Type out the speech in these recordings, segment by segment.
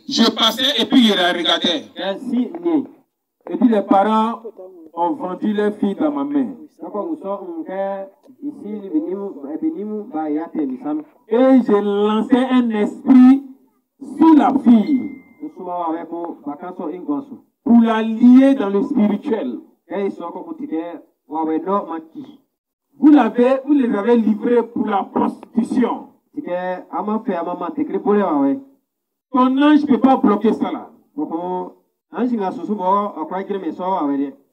Je passais et puis je regardais. Et puis les parents ont vendu leur fille dans ma main. Et j'ai lancé un esprit sur la fille pour la lier dans le spirituel. Vous les avez livrés pour la prostitution. Ton ange ne peut pas bloquer ça là.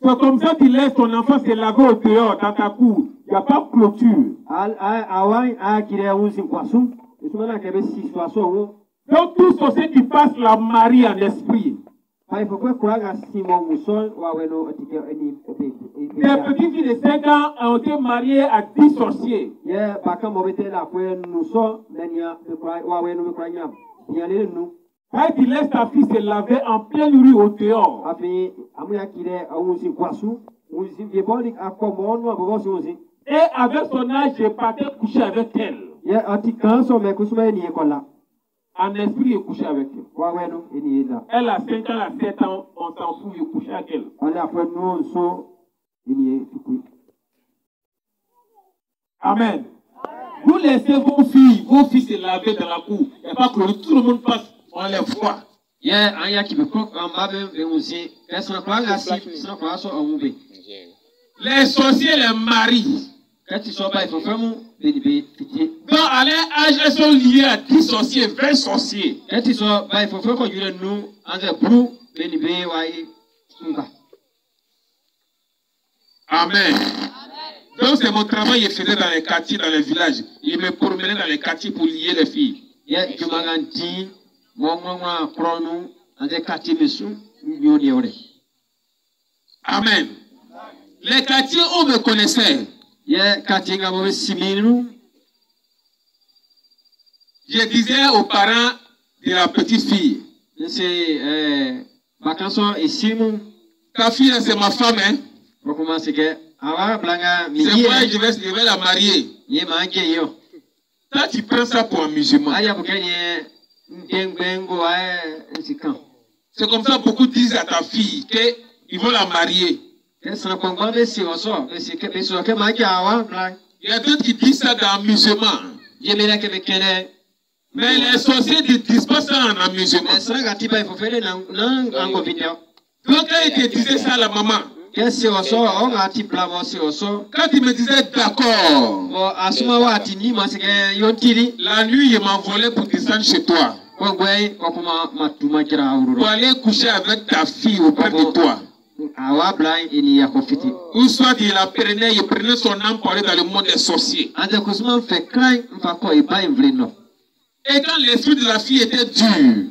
C'est comme ça qu'il laisse ton enfant se laver au dehors dans ta cour. Il n'y a pas de clôture. Donc tout ce qui passe la marie en esprit. Des petites filles de 5 ans ont été mariées à 10 sorciers. Quand tu laisses ta fille se laver en pleine rue au dehors. Et avec son âge, j'ai parti coucher avec elle. En esprit, il couché avec elle. Elle a 5 ans, elle a 7 ans, on s'en fout, il couche avec elle. Amen. Vous laissez vos fils se laver dans la cour. Il n'y a pas que tout le monde passe, on les voit. Les sorciers les marient. Donc à leur âge, elles sont liées à 10 sorciers, 20 sorciers. Amen. Donc c'est mon travail, je faisais dans les quartiers, dans les villages. Il me promenait dans les quartiers pour lier les filles. Amen. Les quartiers où me connaissaient. Je disais aux parents de la petite fille. Ta fille, c'est ma femme, hein? C'est moi, je vais la marier. Toi, tu prends ça pour amusement. C'est comme ça beaucoup disent à ta fille qu'ils vont la marier. Il y a d'autres qui disent ça dans l'amusement. Mais les sorciers ne disent pas ça en amusement. Donc quand ils te disaient ça à la maman, quand il me disait d'accord, la nuit il m'envolait pour descendre chez toi. Pour aller coucher avec ta fille auprès de toi. Ou soit il la prenait, il prenait son âme pour aller dans le monde des sorciers. Et quand l'esprit de la fille était dur,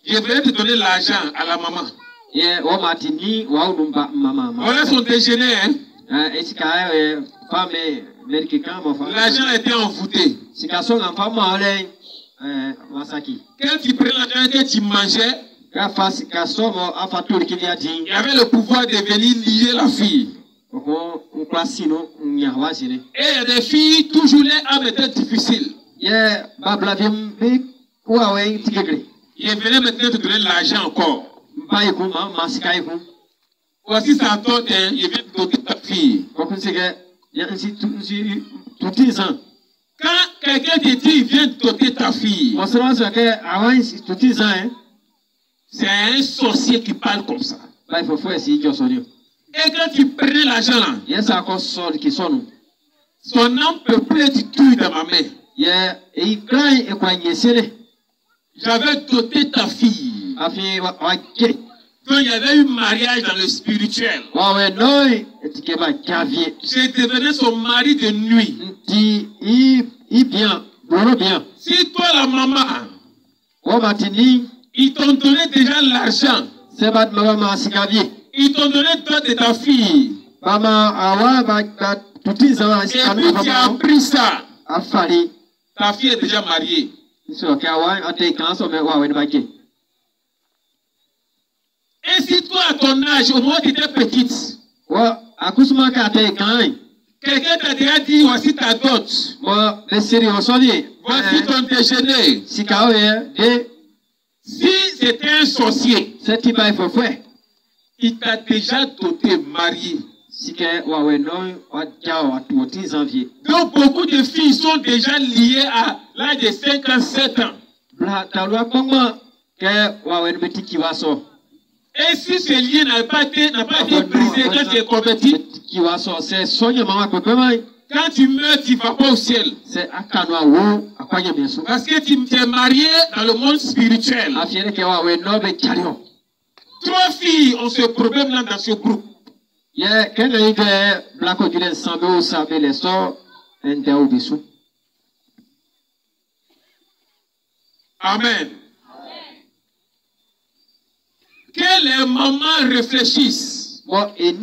je voulais te donner l'argent à la maman. Voilà son déjeuner, hein? L'argent était envoûté. Quand tu prenais l'argent que tu mangeais, il y avait le pouvoir de venir lier la fille. Et il y a des filles, toujours les âmes étaient difficiles. Je venais maintenant te donner l'argent encore. Voici ça toi, je viens te donner ta fille. Quand quelqu'un te dit, viens te doter ta fille, c'est un sorcier qui parle comme ça. Et quand tu prenais l'argent là, son âme peuplée du tout dans ma main. J'avais doté ta fille. Donc il y avait eu mariage dans le spirituel. J'ai devenu son mari de nuit. Si toi la maman, ils t'ont donné déjà l'argent. Ils t'ont donné toi de ta fille. Et puis tu as pris ça. Ta fille est déjà mariée. Et si toi à ton âge, au moins tu étais petite, Quelqu'un t'a déjà dit, voici ta dot. Voici ton déjeuner. Si c'était un sorcier, il t'a déjà doté, marié. Donc beaucoup de filles sont déjà liées à l'âge de 5 ans, 7 ans. Et si ce lien n'a pas été brisé quand tu es converti, quand tu meurs, tu ne vas pas au ciel. Parce que tu es marié dans le monde spirituel. 3 filles ont ce problème-là dans ce groupe. Amen. Que les mamans réfléchissent et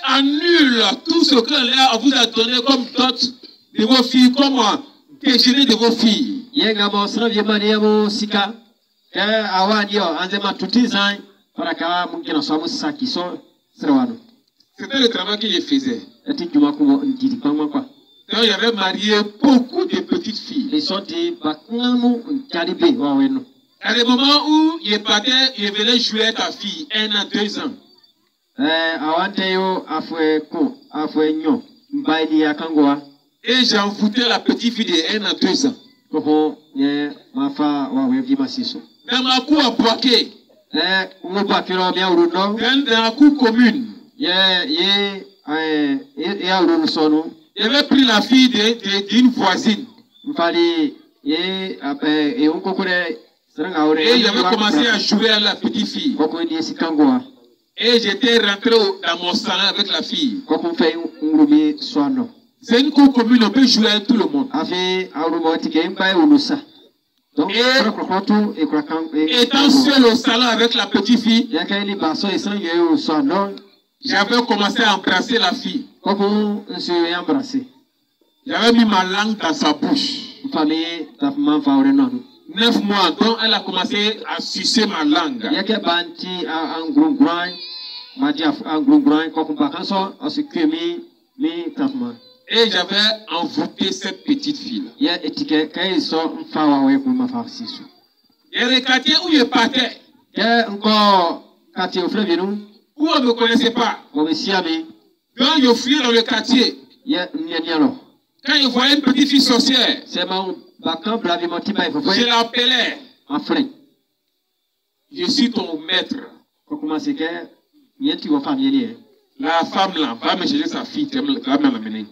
annulent tout ce qu'on vous a donné comme dot de vos filles, comme déjeuner de vos filles. C'était le travail que je faisais. Donc, il avait marié beaucoup de petites filles. À des moments où il venait jouer à ta fille, 1 an, 2 ans. Et j'ai envoûté la petite fille de 1 an, 2 ans. Dans ma cour à Boaké. Dans la cour commune. J'avais pris la fille d'une voisine. Et j'avais commencé à jouer à la petite fille. Et j'étais rentré dans mon salon avec la fille. C'est une cour commune, on peut jouer avec tout le monde. Et étant seul au salon avec la petite fille, j'avais commencé à embrasser la fille. J'avais mis ma langue dans sa bouche. 9 mois, donc elle a commencé à sucer ma langue. Et j'avais envoûté cette petite fille. Et le quartier où je partais, où on ne me connaissait pas, donc je fuyais dans le quartier. Quand je voyais une petite fille sorcière, je l'appelais. Je suis ton maître. La femme là va me chercher sa fille, tu vas me l'amener.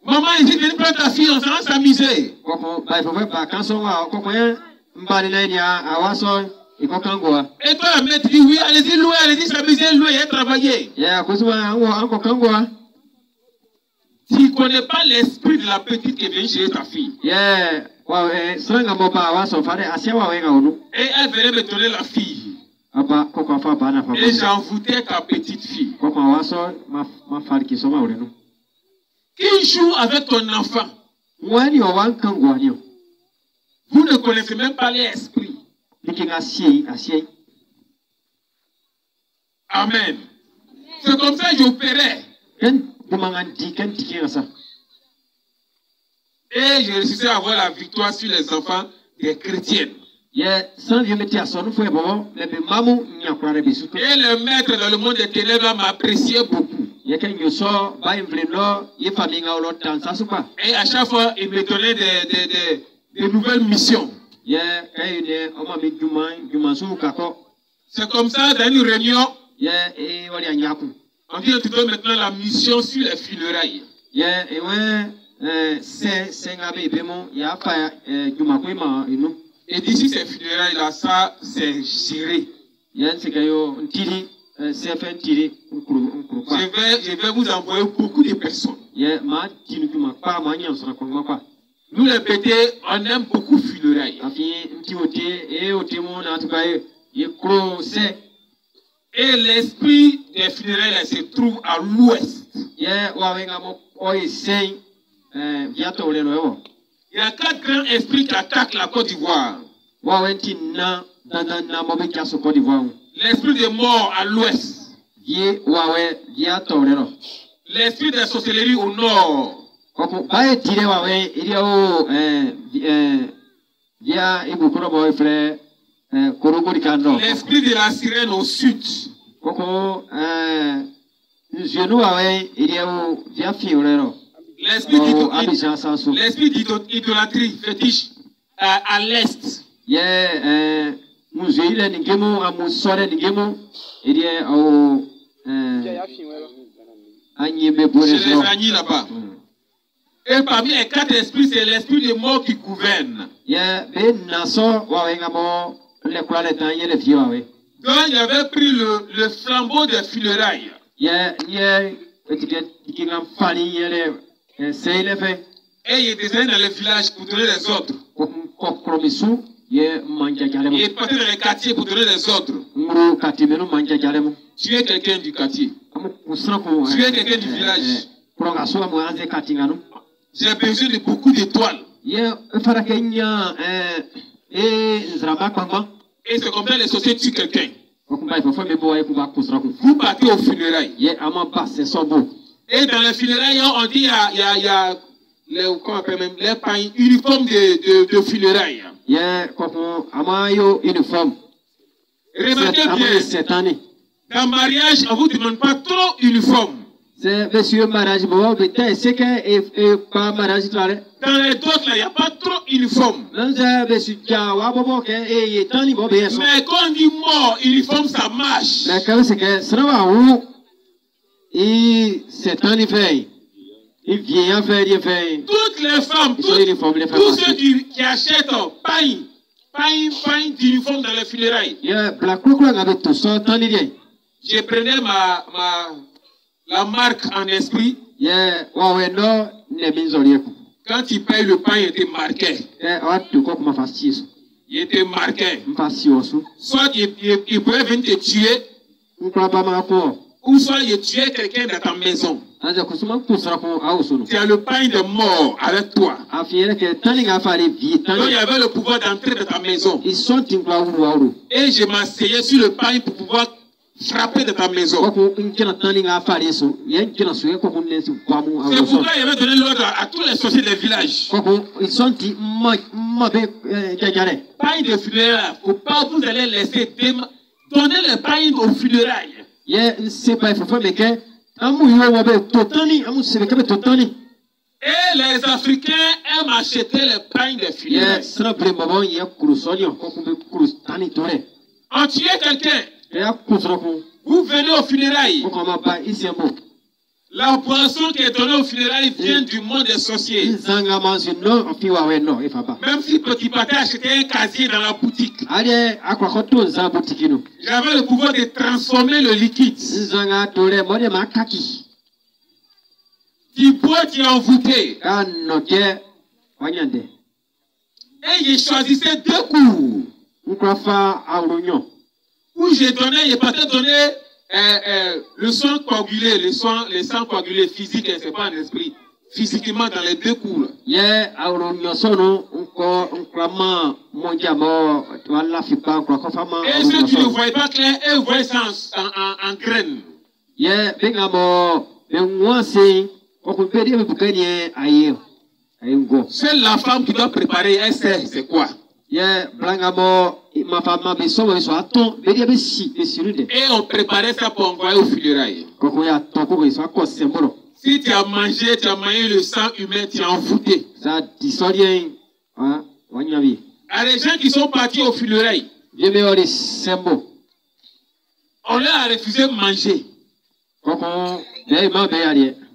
Maman, il dit, viens prendre ta fille, on va s'amuser. Et toi, la maître dit, oui, allez-y louer, allez-y s'amuser, louer et travailler. Tu ne connais pas l'esprit de la petite qui vient chez ta fille. Et elle venait me donner la fille. Et j'ai envoûté ta petite fille. Qui joue avec ton enfant? Vous ne connaissez même pas l'esprit. Amen. C'est comme ça que j'opérais. Et je réussissais à avoir la victoire sur les enfants des chrétiennes. Et le maître dans le monde des ténèbres m'appréciait beaucoup. Et à chaque fois, il me donnait des nouvelles missions. C'est comme ça, dans une réunion, on dit que tu donnes maintenant la mission sur les funérailles. Et d'ici ces funérailles-là, ça, c'est géré. Je vais vous envoyer beaucoup de personnes. Nous les bêtés, on aime beaucoup funérailles. Et l'esprit des funérailles se trouve à l'ouest. Il y a 4 grands esprits qui attaquent la Côte d'Ivoire. L'esprit de mort à l'ouest. L'esprit de sorcellerie au nord. L'esprit de la sirène au sud. L'esprit d'idolâtrie fétiche à l'est. C'est les agnis là-bas. Et parmi les 4 esprits, c'est l'esprit de mort qui gouverne. Donc il avait pris le flambeau des funérailles. Et il était dans les villages pour donner les ordres. Il est parti dans les quartiers pour donner les ordres. Tu es quelqu'un du quartier. Tu es quelqu'un du village. J'ai besoin de beaucoup d'étoiles. Et c'est comme ça les sorciers tuent quelqu'un. Vous partez aux funérailles. Et dans les funérailles, on dit il y a les uniformes de funérailles. Remarquez bien, dans le mariage, on ne vous demande pas trop uniforme. Dans les autres, il n'y a pas trop uniforme. Mais quand on dit mort, uniforme, ça marche. Toutes les femmes, tous ceux qui achètent pain d'uniforme dans les funérailles. Je prenais la marque en esprit. Quand il paye le pain, il était marqué. Il était marqué. Soit il pouvait venir te tuer, ou soit il tuait quelqu'un dans ta maison. Tu as le pain de mort avec toi. Donc il y avait le pouvoir d'entrer dans ta maison. Et je m'asseyais sur le pain pour pouvoir frapper de ta maison. C'est pourquoi il avait donné l'ordre à tous les sorciers des villages. Pain de funérailles, faut pas vous allez laisser donner le pain aux funérailles. Et les Africains aiment acheter le pain de funérailles. On tuait quelqu'un. Vous venez aux funérailles. La boisson qui est donnée aux funérailles vient du monde des sorciers. Même si Petit Paté achetait un casier dans la boutique, j'avais le pouvoir de transformer le liquide. Tu bois, tu es envoûté. Et il choisissait 2 coups. Où j'ai donné, il pas donné le sang coagulé, le sang coagulé physique, c'est pas un esprit. Physiquement dans les 2 coups. Et ceux qui ne voyaient pas clair, eux voyaient ça en graines. Seule la femme qui doit préparer, elle sait c'est quoi. Et on préparait ça pour envoyer aux funérailles. Si tu as mangé le sang humain, tu es envoûté. À les gens qui sont partis aux funérailles, on leur a refusé de manger.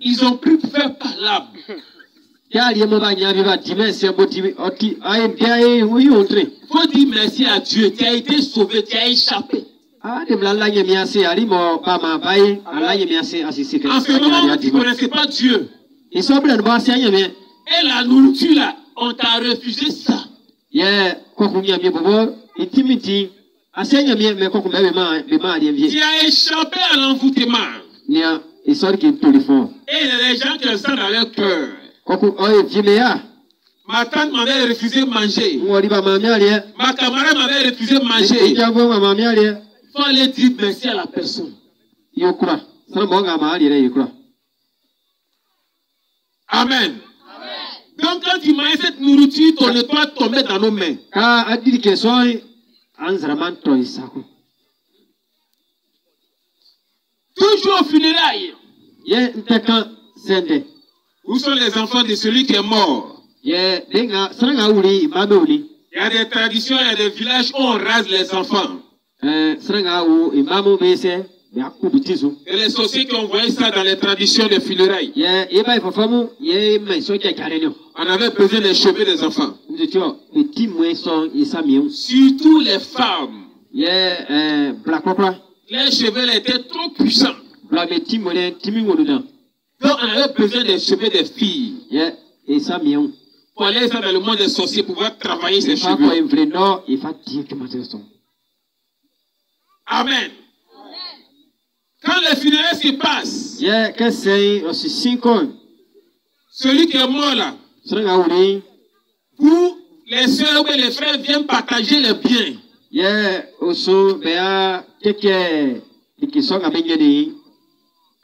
Ils ont pris pour faire palabre. Faut dire merci à Dieu. Tu as été sauvé, tu as échappé. En ce moment, tu ne connaissais pas Dieu. Et la nourriture là, on t'a refusé ça. Tu as échappé à l'envoûtement. Et il y a des gens qui le sentent dans leur cœur. Ma tante m'avait refusé de manger. Ma camarade m'avait refusé de manger. faut aller dire merci à la personne. Amen. Donc quand tu manges cette nourriture, ton étoile tombe dans nos mains. Toujours au funérailles. Où sont les enfants de celui qui est mort? Il y a des traditions, il y a des villages où on rase les enfants. Et les sorciers qui ont envoyé ça dans les traditions des funérailles. On avait besoin des cheveux des enfants. Surtout les femmes. Les cheveux étaient trop puissants. Donc on avait besoin des cheveux des filles. Pour aller dans le monde des sorciers, pouvoir travailler ces cheveux. Amen. Quand les funérailles se passent, celui qui est mort là, où les soeurs et les frères viennent partager les biens.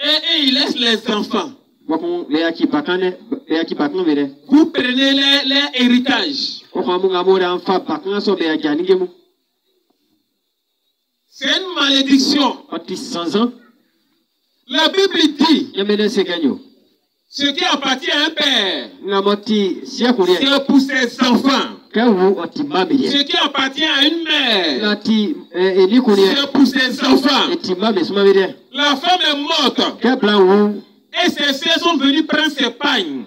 Et ils laissent les enfants. Vous prenez leur héritage. C'est une malédiction. La Bible dit ce qui appartient à un père, c'est pour ses enfants. Ce qui appartient à une mère, c'est pour ses enfants. La femme est morte. Et ses sœurs sont venues prendre ses pagnes,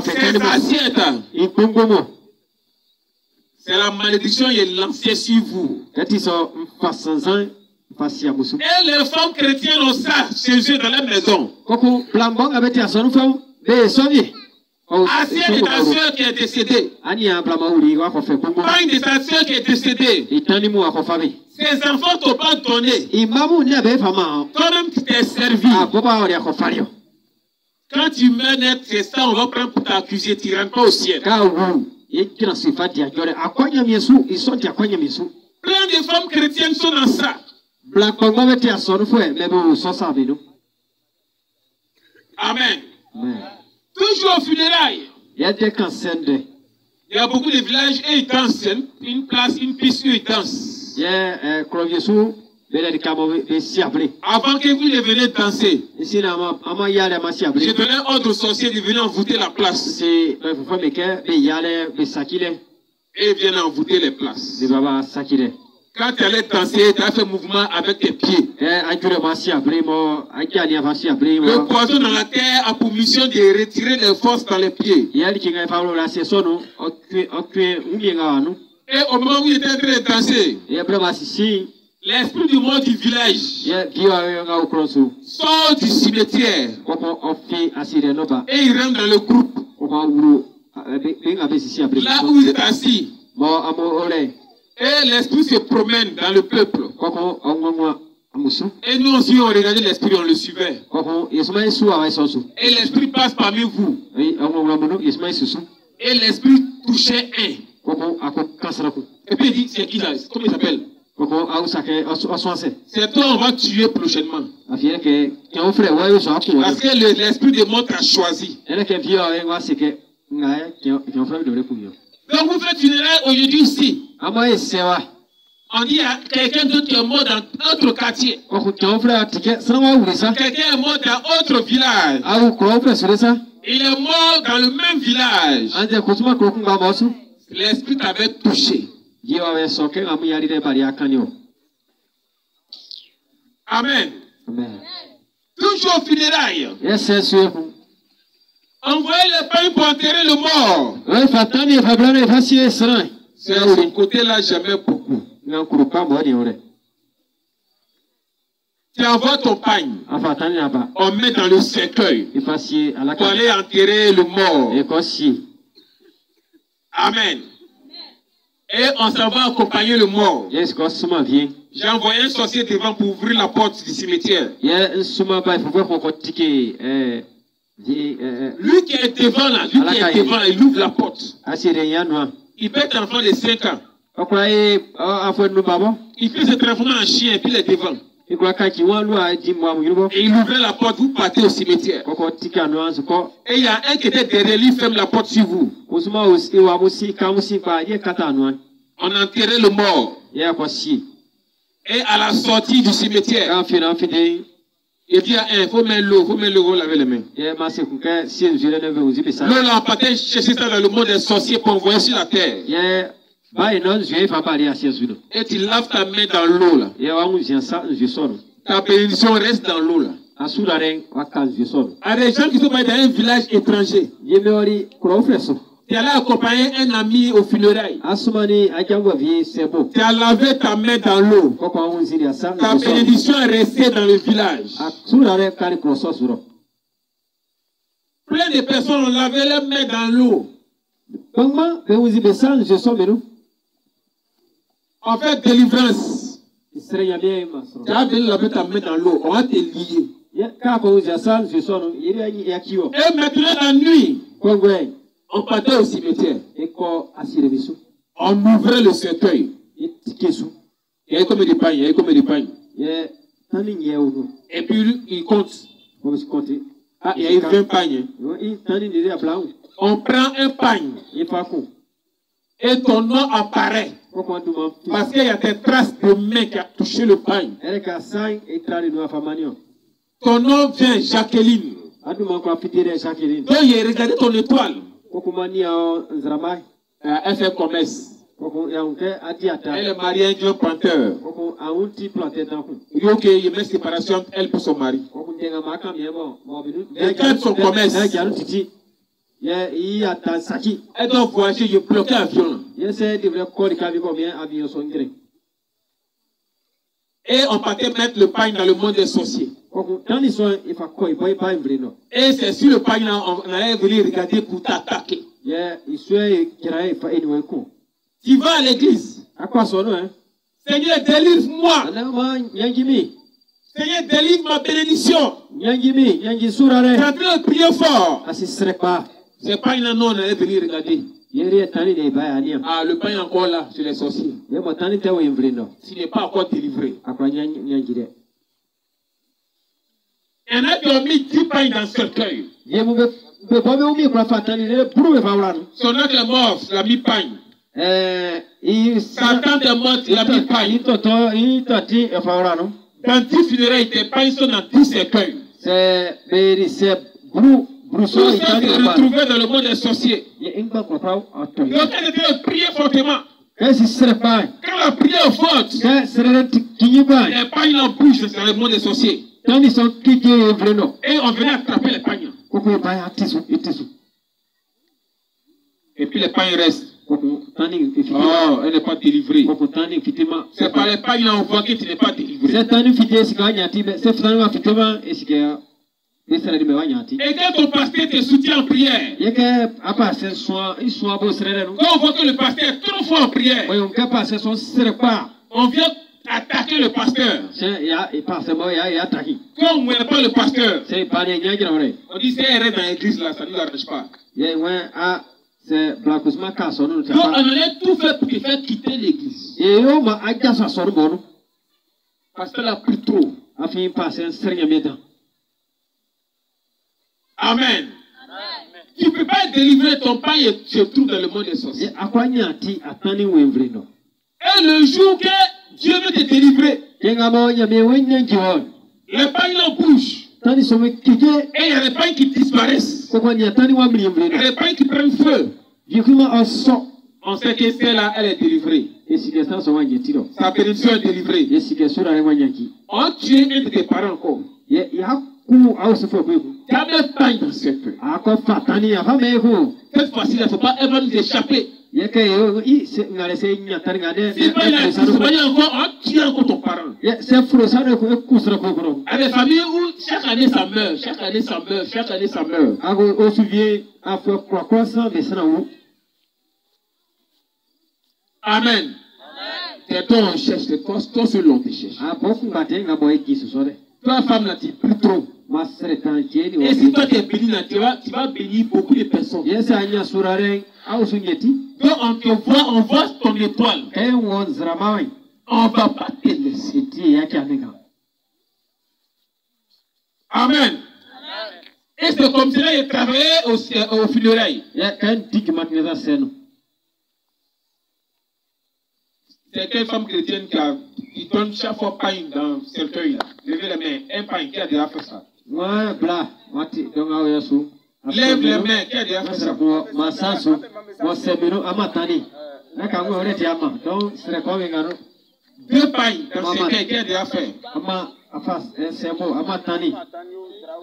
ses assiettes. C'est la malédiction qui est lancée sur vous. Et les femmes chrétiennes ont ça chez eux dans la maison. Assiette de ta soeur qui est décédée. Pagne de ta soeur qui est décédée. Ces enfants t'ont pas donné. Toi-même tu t'es servi. Quand tu meurs net, c'est ça, on va prendre pour t'accuser. Tu ne rentres pas au ciel. Plein de femmes chrétiennes sont dans ça. Amen. Toujours au funérailles. Il y a beaucoup de villages et ils dansent. Une place, une piste où ils dansent. Avant que vous ne veniez danser, j'ai donné un ordre aux sorciers de venir envoûter la place. Et ils viennent envoûter les places. Quand tu allais danser, tu as fait mouvement avec tes pieds. Le poison dans la terre a pour mission de retirer les forces dans les pieds. Et au moment où il était en train de danser, l'esprit du monde du village sort du cimetière et il rentre dans le groupe. Là où il est assis. Et l'esprit se promène dans le peuple. Et nous aussi on regardait l'esprit, on le suivait. Et l'esprit passe parmi vous. Et l'esprit touchait un. Et puis il dit, c'est qui là? Comment il s'appelle? C'est toi on va tuer prochainement. Parce que l'esprit de mort t'a choisi. Donc vous faites funérailles aujourd'hui ici. On dit à quelqu'un d'autre qui est mort dans autre quartier. Quelqu'un est mort dans autre village. Il est mort dans le même village. L'esprit t'avait touché. Amen. Toujours au funérailles. Envoyez les pains pour enterrer le mort. C'est à ce côté-là, jamais beaucoup. Tu envoies ton pain. On met dans le cercueil pour aller enterrer le mort. Amen. Et on s'en va accompagner le mort. J'ai envoyé un sorcier devant pour ouvrir la porte du cimetière. Lui qui est devant là, il ouvre la porte. Il peut être enfant de 5 ans. il peut se transformer en chien et puis il est devant. Et il ouvrait la porte, vous partez au cimetière. Et il y a un qui était derrière lui, ferme la porte sur vous. On enterrait le mort. Et à la sortie du cimetière, il dit à un, il faut mettre l'eau, laver les mains. L'eau là, on partait chercher ça dans le monde des sorciers pour envoyer sur la terre. Et tu laves ta main dans l'eau là. Ta bénédiction reste dans l'eau là. Il y a des gens qui sont dans un village étranger. Tu allais accompagner un ami au funérailles. Tu as lavé ta main dans l'eau. Ta bénédiction est restée dans le village. Plein de personnes ont lavé leurs mains dans l'eau. En fait, délivrance. Tu as bien lavé ta main dans l'eau. On va te lier. Et maintenant la nuit, on partait au cimetière. On ouvrait le cercueil. Il y avait comme des pagnes. Et puis il compte. Ah, il y a eu 20 pagnes. On prend un pagne. Et ton nom apparaît. Parce qu'il y a des traces de main qui a touché le pagne. Ton nom vient Jacqueline. Donc il a regardé ton étoile. Elle fait commerce. Elle est mariée à un Dieu planteur. Il dit ok, il met séparation entre elle et son mari. Elle garde son commerce. Elle doit voyager, il bloqué l'avion. Et on partait mettre le pain dans le monde des sorciers. Et c'est sur le pain là, on allait venir regarder pour t'attaquer. Tu vas à l'église. Seigneur, délivre-moi. Seigneur, délivre ma bénédiction. Tu es en train de prier fort. C'est pas une non, on allait venir regarder. Ah, le pain est encore là, sur les sorciers. S'il n'est pas encore délivré. Il y en a qui ont mis 10 pains dans ce cercueil. Son oncle est mort, il a mis pain. Sa tante est morte, il a mis pain. Dans 10 funérailles, tes pains sont dans 10 cercueils. Tout ça s'est retrouvé dans le monde des sorciers. Donc elle était prier fortement. Quand la prière est forte, les pagnes en bougent dans le monde des sorciers. Et on venait attraper les pagnes. Et puis les pagnes restent. Oh, elle n'est pas délivrée. C'est par les pagnes on voit que tu n'es pas délivré. Et quand ton pasteur te soutient en prière, quand on voit que le pasteur est trop fort en prière, on vient attaquer le pasteur. Quand on ne voit pas le pasteur, on dit c'est erreur dans l'église là, ça ne nous arrange pas. Donc on a tout fait pour te faire quitter l'église. Parce qu'elle a pris trop. Amen. Tu ne peux pas délivrer ton pain et tu te trouves dans le monde des sorciers. Et le jour que Dieu veut te délivrer, les pains en bouge. Et il y a des pains qui disparaissent. Il y a des pains qui prennent feu. On sait que celle-là, elle est délivrée. Sa bénédiction est délivrée. On tue un de tes parents encore. Tu as des pains dans ce peu. Cette fois-ci, il ne faut pas elle nous échapper. Si pas encore, on tue encore ton parent. Il y a des familles où chaque année ça meurt, chaque année ça meurt, chaque année ça meurt. Amen. C'est toi on cherche, c'est toi seul on te cherche. Toi femme là tu pries trop. Et si toi tu es béni là, tu vas bénir beaucoup de personnes. Donc on te voit, on voit ton étoile. On ne va pas te laisser. Amen. Et c'est comme cela qu'il travaillait au funérailles. C'est quelle femme chrétienne qui donne chaque fois pain dans ce cercueil-là? Levez les mains. Un pain, qui a déjà fait ça? Lève les mains, qui a déjà fait ça? Deux pains dans ce cercueil, qui a déjà fait?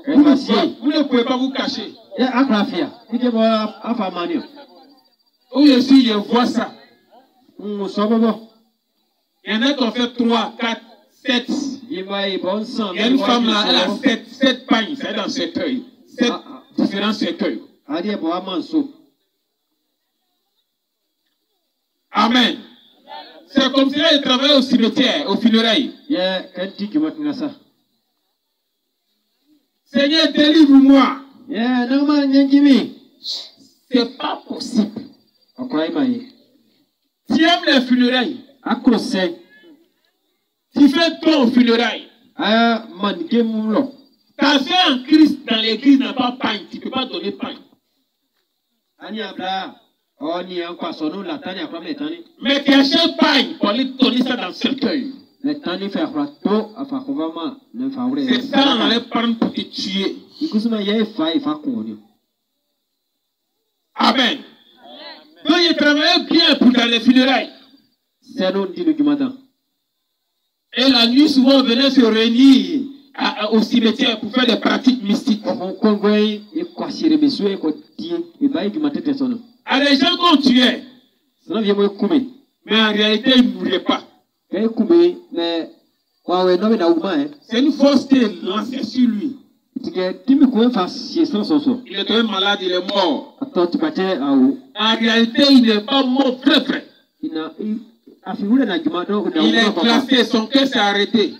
Vous ne pouvez pas vous cacher. Où je suis, je vois ça. Il y en a qui ont fait 3, 4, 7. Il y a une femme là, elle a 7 pains, c'est dans ce cercueil. 7 différents cercueils. Amen. C'est comme si elle travaillait au cimetière, au funérailles. Seigneur, délivre-moi. C'est pas possible. Tu aimes les funérailles. Tu fais ton funérailles. Tu as fait un Christ dans l'église, n'a pas pain. Tu ne peux pas donner pain. Mais tu achètes pain pour aller donner ça dans le cercueil. C'est ça, on allait prendre pour te tuer. Amen. Donc il travaillait bien pour dans les funérailles. Et la nuit, souvent, on venait se réunir au cimetière pour faire des pratiques mystiques. Alors, les gens qu'on tuait, mais en réalité, ils ne mouraient pas. C'est une force qui est lancée sur lui. Il est tombé malade, il est mort. En réalité, il n'est pas mort vrai. Il est classé, son cœur s'est arrêté.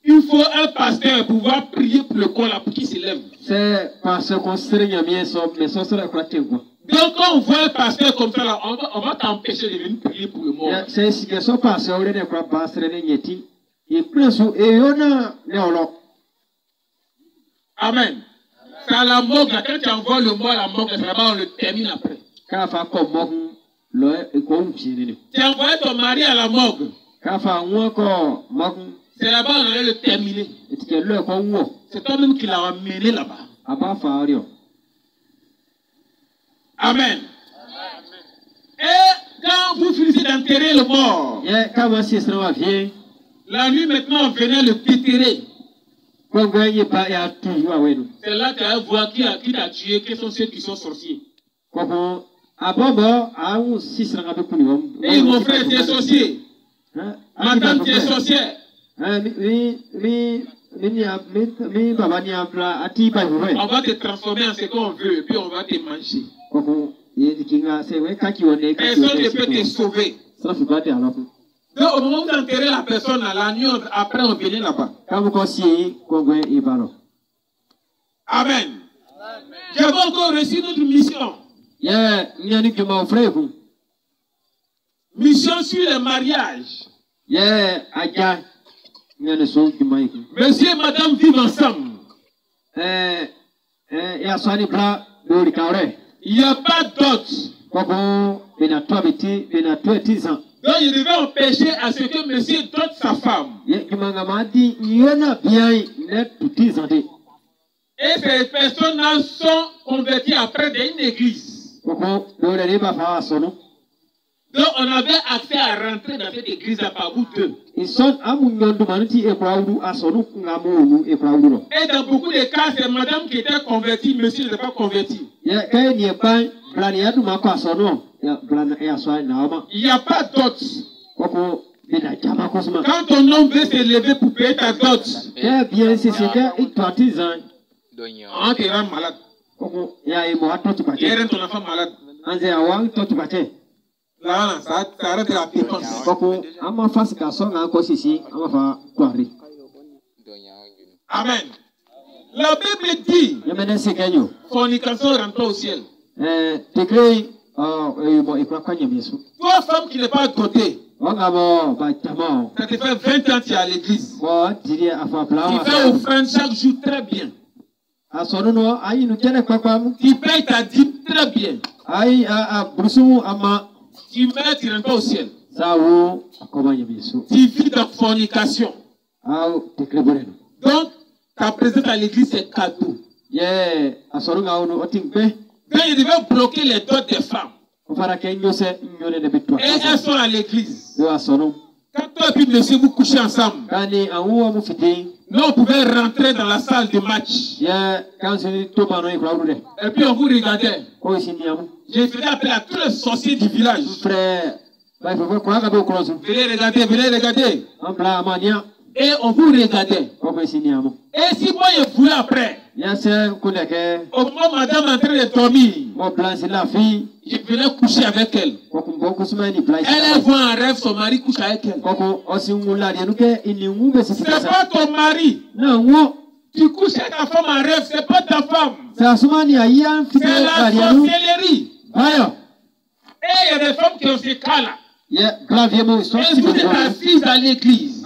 Il faut un pasteur pour pouvoir prier pour le corps là, pour qu'il se lève. C'est parce qu'on serait bien mais ça serait quoi. Donc quand on voit un pasteur comme ça là, on va t'empêcher de venir prier pour le mort. C'est ce que son pasteur ne croit pas, Amen. C'est à la morgue là, quand tu envoies le mort à la morgue, c'est là-bas on le termine après. Tu envoies ton mari à la morgue. C'est là-bas on allait le terminer. C'est toi-même qui l'as amené là-bas. Amen. Et quand vous finissez d'enterrer le mort, la nuit maintenant venez le déterrer. C'est là que tu vois qui t'a tué, quels sont ceux qui sont sorciers. Et mon frère, tu es sorcier. Madame, tu es sorcière. On va te transformer en ce qu'on veut, et puis on va te manger. Personne ne peut te sauver. Donc au moment où vous enterrez la personne, la nuit, après on vient là-bas. Amen. J'avais encore reçu notre mission. Mission sur le mariage. Monsieur et madame vivent ensemble. Il n'y a pas d'autre. Donc il devait empêcher à ce que monsieur dote sa femme. Et ces personnes-là sont converties après dans une église. Donc on avait accès à rentrer dans cette église-là par vous deux. Et dans beaucoup de cas, c'est madame qui était convertie, monsieur n'était pas converti. Il n'y a pas d'autre. Quand ton homme veut se lever pour payer ta dot, on te rend malade. Il rend ton enfant malade. Là, ça arrête la pétence. Amen. La Bible dit, fornication rentre au ciel. Vous Toi, femme qui n'est pas dotée, ça te fait 20 ans que tu es à l'église. Tu fais offrande chaque jour très bien. Tu payes ta dîme très bien. Tu mets, tu rentres pas au ciel. Tu vis dans fornication. Donc, ta présence à l'église, c'est cadeau. Donc, il devait bloquer les dots des femmes. Et elles sont à l'église. Quand toi et puis monsieur vous couchez ensemble, nous on pouvait rentrer dans la salle de match. Et puis on vous regardait. J'ai fait appeler à tous les sorciers du village. Venez regarder, venez regarder. Et on vous regardait. Et si moi je voulais après, au moment où madame est en train de dormir, je venais coucher avec elle. Elle voit en rêve son mari couche avec elle. C'est pas ton mari. Tu couches avec ta femme en rêve, c'est pas ta femme. C'est la sorcellerie. Et il y a des femmes qui ont ces cas-là. Et vous êtes assises à l'église.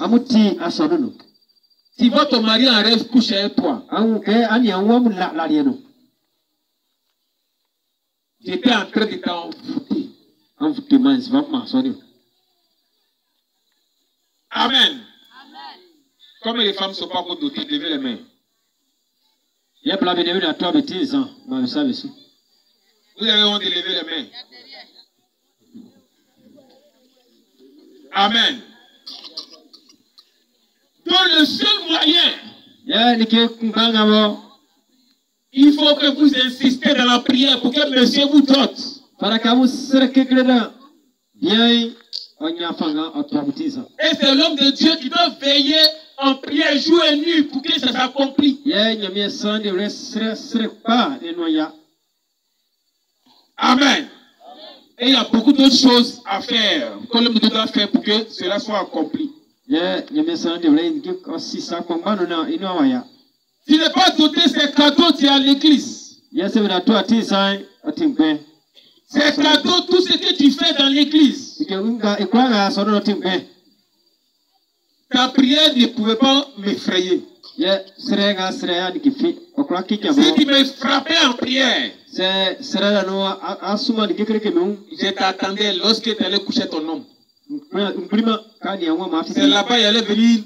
Si votre mari en rêve couche avec toi, j'étais en train de t'envoûter. Amen. Comme les femmes ne sont pas encore dotées, levez les mains. Vous avez honte de lever les mains. Amen. Donc le seul moyen, il faut que vous insistez dans la prière pour que monsieur vous dote. Et c'est l'homme de Dieu qui doit veiller en prière jour et nuit pour que ça s'accomplisse. Amen. Et il y a beaucoup d'autres choses à faire que l'homme de Dieu doit faire pour que cela soit accompli. Tu n'es pas doté ces cadeaux, tu es à l'église. Ces cadeaux, tout ce que tu fais dans l'église. Ta prière ne pouvait pas m'effrayer. Si tu me frappais en prière, je t'attendais lorsque tu allais coucher ton homme. C'est là-bas, il allait venir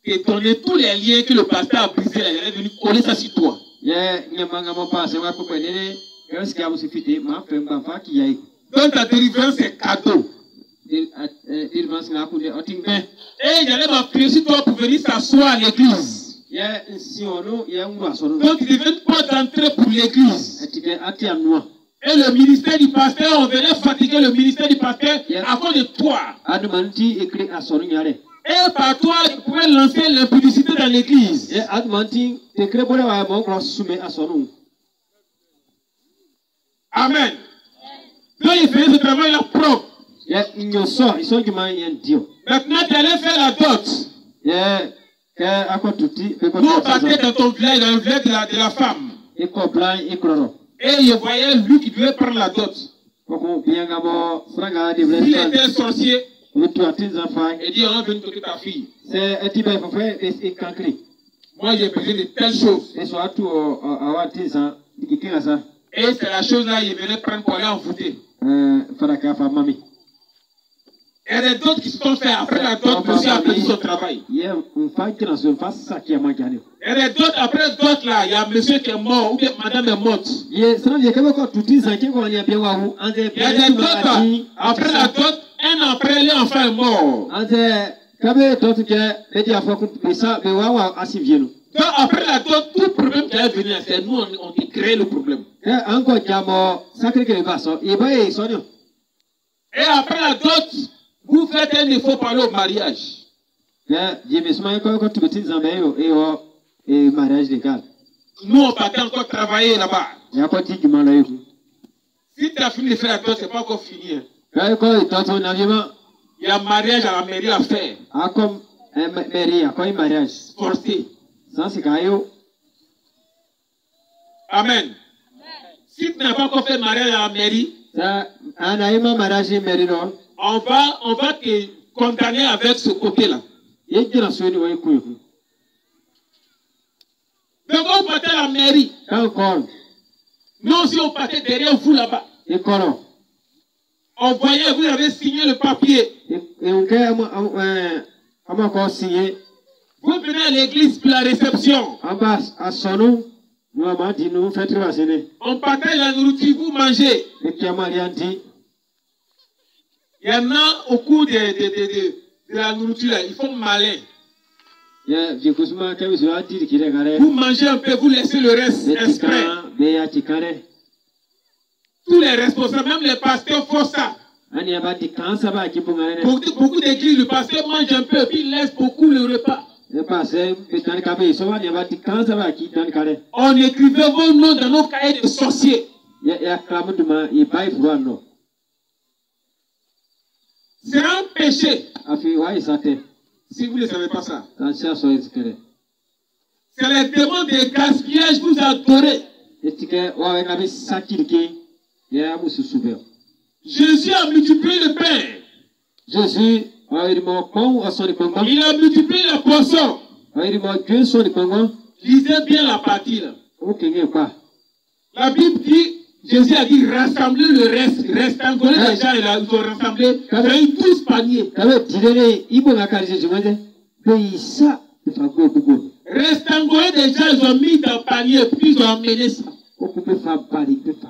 étonner tous les liens que le pasteur a brisés. Il allait venir coller ça sur toi. Donc ta délivrance est cadeau. Et il allait m'appuyer sur toi pour venir s'asseoir à l'église. Donc il devait pas d'entrée pour l'église. Et le ministère du pasteur, on venait fatiguer le ministère du pasteur à cause de toi. Et par toi, il pouvait lancer l'impudicité dans l'église. Amen. Donc il faisait ce travail-là propre. Maintenant, tu allais faire la dot. Nous, on partait dans ton village, dans le village de la femme. Et je voyais lui qui devait prendre la dot. S'il était un sorcier, il dit, on va venir toquer ta fille. Moi, j'ai besoin de telle chose. Et c'est la chose là, il venait prendre pour aller envoûter. Il y a des dots qui se sont faits après la dot, monsieur a fait son travail. Il y a des dots après dot là, il y a monsieur qui est mort ou bien madame est morte. Il y a des dots après la dot, un an après l'enfant est mort. Donc après la dot, tout problème qui est venu, c'est nous, on a créé le problème. Et après la dot, vous faites un effort pour aller au mariage. Nous, on partait encore travailler là-bas. Si tu as fini de faire la dot, ce n'est pas encore fini. Il y a un mariage à la mairie à faire. Forcé. Amen. Si tu n'as pas encore fait mariage à la mairie, On va te condamner avec ce côté-là. Donc on partait à la mairie. Non, si on partait derrière vous là-bas. On voyait, vous avez signé le papier. Vous venez à l'église pour la réception. On partage la nourriture, vous mangez. Il y en a au cours de la nourriture, là, ils font malin. Vous mangez un peu, vous laissez le reste exprès. Tous les responsables, même les pasteurs font ça. Beaucoup d'églises, le pasteur mange un peu, puis il laisse beaucoup le repas. On écrivait vos noms dans nos cahiers de sorciers. C'est un péché. Si vous ne savez pas ça. C'est les démons de gaspillage que vous adorez. Jésus a multiplié le pain. Il a multiplié la poisson. Lisez bien la partie là. La Bible dit, Jésus a dit rassembler le reste. Restangler les gens, ils ont rassemblé. Ils ont eu 12 paniers. Restangler des gens, ils ont mis dans le panier, puis ils ont emmené ça.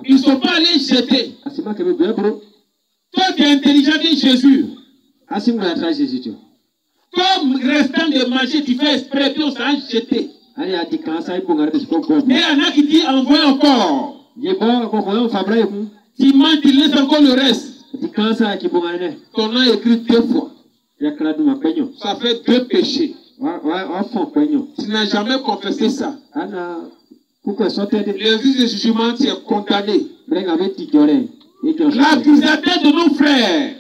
Ils ne sont pas allés jeter. Toi, tu es intelligent, dis Jésus. Toi, restant de manger, tu fais exprès, puis on s'en jeter. Et il y en a qui disent envoie encore. Tu manges, tu laisses encore le reste. Ton nom est écrit 2 fois. Ça fait 2 péchés. Tu n'as jamais confessé ça. Le juge de jugement, tu es condamné. L'accusateur de nos frères.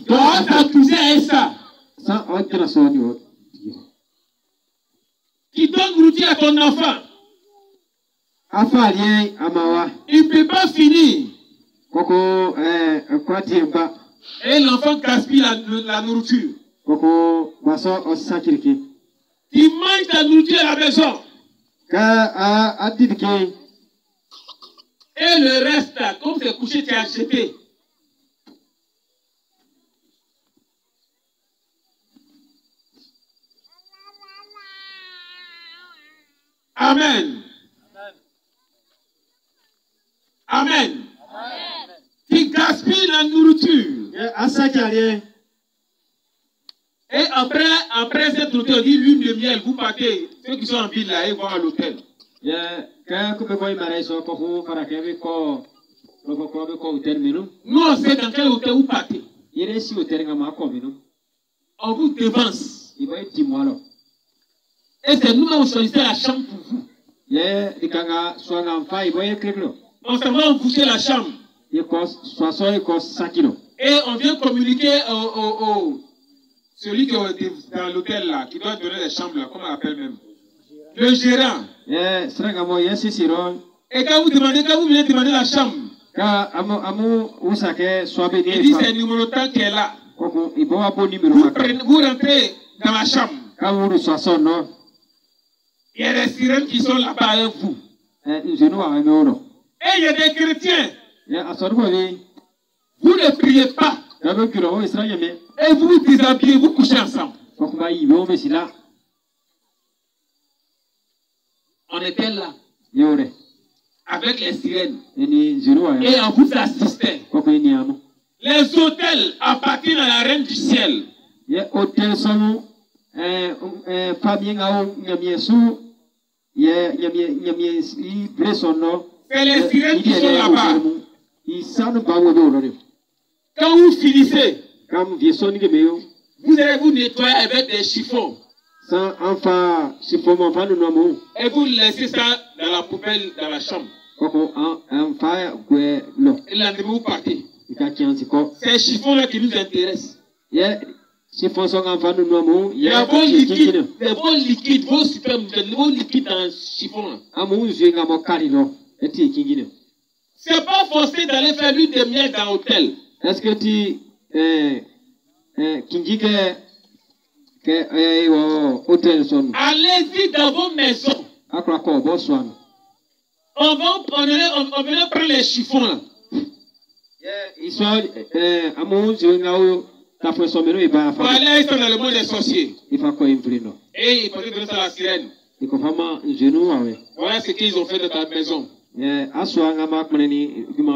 Doit t'accuser à ça. Qui donne nourriture à ton enfant. Il ne peut pas finir. Et l'enfant gaspille la nourriture. Il mange la nourriture à la maison. Et le reste, là, comme c'est couché, tu as jeté. Amen. Amen. Tu gaspilles la nourriture. Et après cette nourriture, on dit lune de miel, vous partez. Ceux qui sont en ville là, ils vont à l'hôtel. Nous, on sait dans quel hôtel vous partez. On vous devance. Et c'est nous qui choisissons la chambre pour vous. On s'en va boucher la chambre. Et on vient communiquer au celui qui est dans l'hôtel là, qui doit donner les chambres là, comment on appelle même. Le gérant. Et quand vous venez demander la chambre, il dit c'est le numéro tant qui est là. Vous rentrez dans la chambre. Il y a des sirènes qui sont là-bas avec vous. Et il y a des chrétiens. Vous ne priez pas. Et vous vous déshabillez, vous couchez ensemble. On était là. Avec les sirènes. Et on vous assistait. Les hôtels appartiennent à la reine du ciel. C'est les sirènes qui sont là-bas. Quand vous finissez, vous allez vous nettoyer avec des chiffons. Et vous laissez ça dans la poubelle, dans la chambre. Et là, vous partez. Ces chiffons-là qui nous intéressent. Il y a vos liquides, vos supermarchés, vos liquides dans le chiffon. C'est pas forcé d'aller faire l'une des miel dans l'hôtel. Est-ce que tu allez-y dans vos maisons. On venait prendre les chiffons là. Pour aller dans le monde des sorciers. Et ils pensaient donner ça à la sirène. Voilà ce qu'ils ont fait dans ta maison.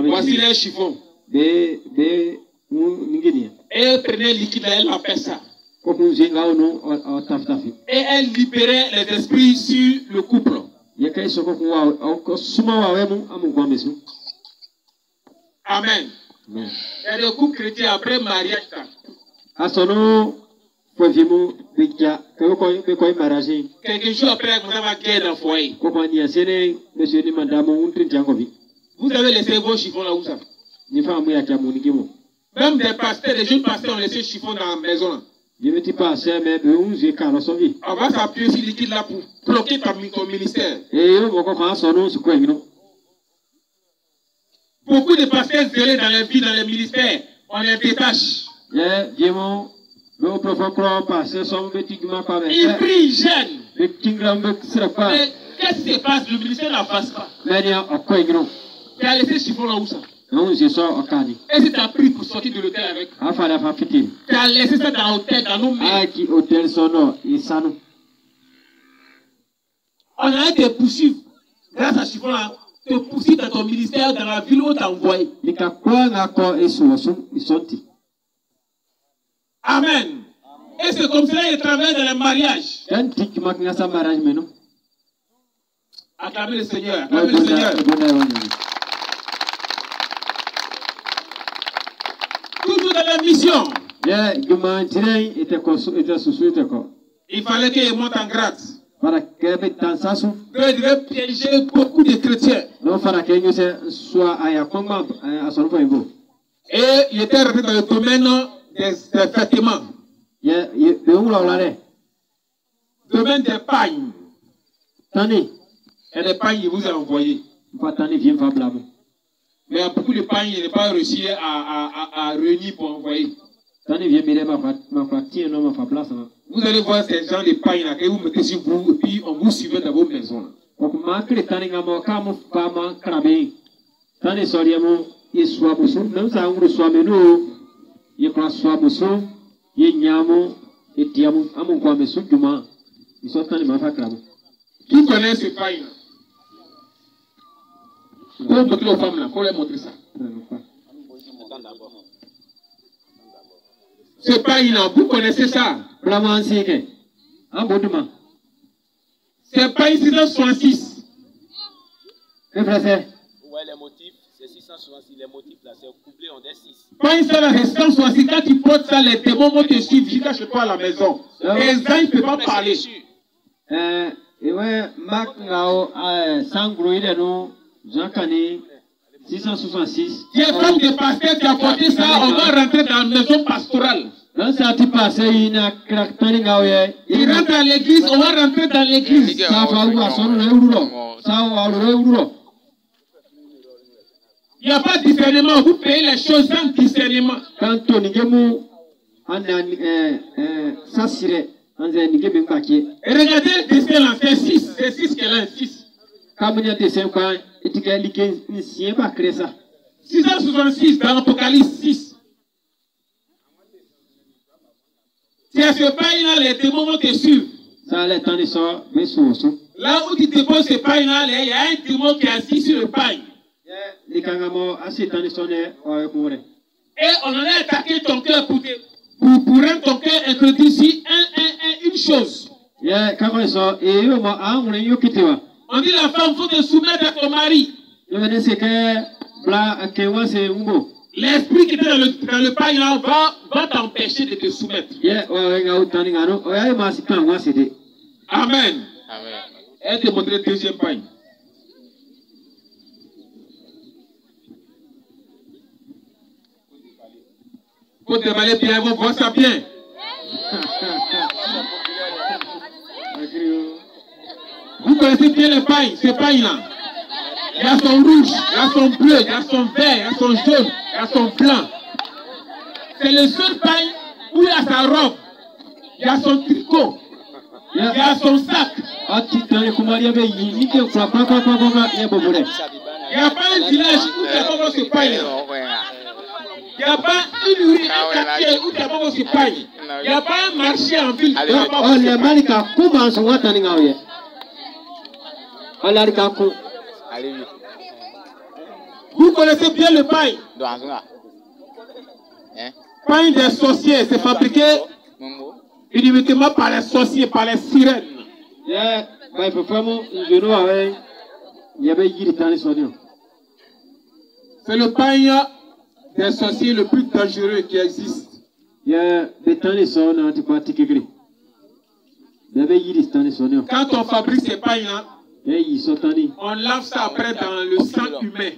Voici les chiffons. Et elle prenait le liquide, elle en fait ça. Et elle libérait les esprits sur le couple. Amen. Il y a des couples chrétiens après mariage. Quelques jours après, vous avez guerre dans le foyer. Vous avez laissé vos chiffons là où ça? Même des pasteurs, des jeunes pasteurs ont laissé chiffons dans la maison. On va s'appuyer sur le liquide là pour bloquer ton ministère. Beaucoup de pasteurs zélés dans les vies, dans les ministères, on les détache. Ils prient, ils gênent. Mais qu'est-ce qui se passe? Le ministère n'avance pas. Tu as laissé chiffon là où ça? Et si tu as pris pour sortir de l'hôtel avec? Tu as laissé ça dans l'hôtel, dans nos mains. On a été poursuivre. Grâce à chiffon là, te poursuivre dans ton ministère, dans la ville où tu as envoyé. Amen. Et c'est comme cela qu'il travaille dans le mariage. Acclamez le Seigneur. Acclamez le Seigneur. Toujours dans la mission. Il fallait qu'il monte en grade. Il devait piéger beaucoup de chrétiens. Et il était rentré dans le domaine des vêtements. Domaine des pagnes. Et des pagnes, il vous a envoyé. Mais il y a beaucoup de pagnes, il n'est pas réussi à réunir pour envoyer. Vous allez voir ces gens de pagnes là, que vous mettez sur vous, et puis on vous suivait dans vos maisons. Qui connaît ces pailles là? Pour montrer aux femmes là, pour leur montrer ça. Ces pailles là, vous connaissez ça? Ces pailles 666. Ouais, les motifs, c'est 666. Les motifs là, c'est couplé en des 6. Pailles ça là, c'est 666. Quand tu portes ça, les démons vont te suivre jusqu'à chez toi à la maison. Les gens ne peuvent pas parler. Et ouais, Mac Ngao, Sangro, il est non, Jean Canet, 666. Tu es femme de pasteur, tu as porté ça, on va rentrer dans la maison pastorale. Il rentre à l'église, on va rentrer dans l'église. Il n'y a pas de discernement, vous payez les choses sans discernement. Quand on est et regardez le dessin là, c'est 6. C'est 6 qu'elle a, 6. 666 dans l'Apocalypse 6. Si à ce paille-là, les démons vont te suivre. Là où tu déposes ce paille-là, il y a un démon qui est assis sur le paille. Et on en a attaqué ton cœur pour rendre ton cœur introduit ici une chose. On dit la femme, il faut te soumettre à ton mari. L'esprit qui était dans le paille là va t'empêcher de te soumettre. Amen. Elle te montre le deuxième paille. Faut déballer bien, vous voyez ça bien. Vous connaissez bien les pailles, ces pailles là. Il y a son rouge, il y a son bleu, il y a son vert, il y a son jaune, il y a son blanc. C'est le seul pain où il y a sa robe, il y a son tricot, il y a son sac. Il n'y a pas un village où tu as pas ce pain. Il n'y a pas une rue, un quartier où tu as pas ce pain. Il n'y a pas un marché en ville où tu n'as pas ce pain. Vous connaissez bien le pain. Pain des sorciers, c'est fabriqué uniquement par les sorciers, par les sirènes. C'est le pain des sorciers le plus dangereux qui existe. Quand on fabrique ces pains-là, on lave ça après dans le sang humain.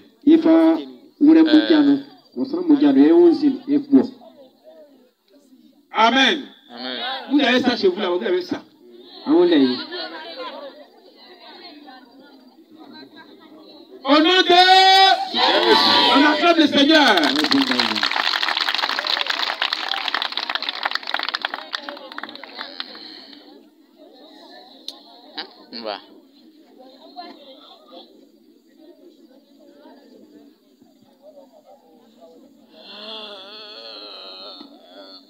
Amen. Vous avez ça chez vous là, vous avez ça. Au nom de... On acclame le Seigneur.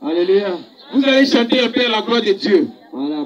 Alléluia. Vous allez chanter un peu la gloire de Dieu. Voilà,